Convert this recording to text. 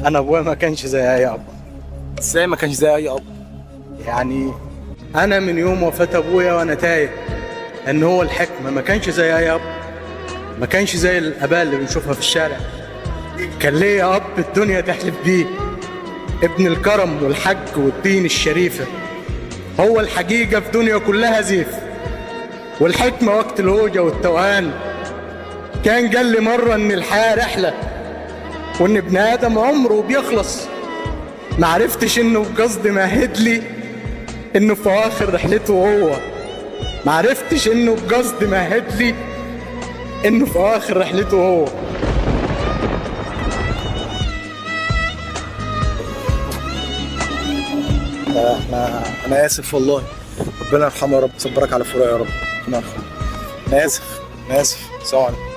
انا ابويا ما كانش زي اي اب. ازاي ما كانش زي اي اب؟ يعني انا من يوم وفاة ابويا وانا تايه ان هو الحكمة ما كانش زي اي اب، ما كانش زي الاباء اللي بنشوفها في الشارع. كان ليا اب الدنيا تحلف بيه، ابن الكرم والحج والدين الشريفة. هو الحقيقة في دنيا كلها زيف، والحكمة وقت الهوجة والتوهان. كان قال لي مرة ان الحياة رحلة وان ابن ادم عمره بيخلص. معرفتش انه بقصد مهد لي انه في اخر رحلته هو، معرفتش انه بقصد مهد لي انه في اخر رحلته هو. انا اسف والله، ربنا يرحمه يا رب، صبرك على فراق يا رب، ربنا يرحمه. انا اسف، سلام عليكم.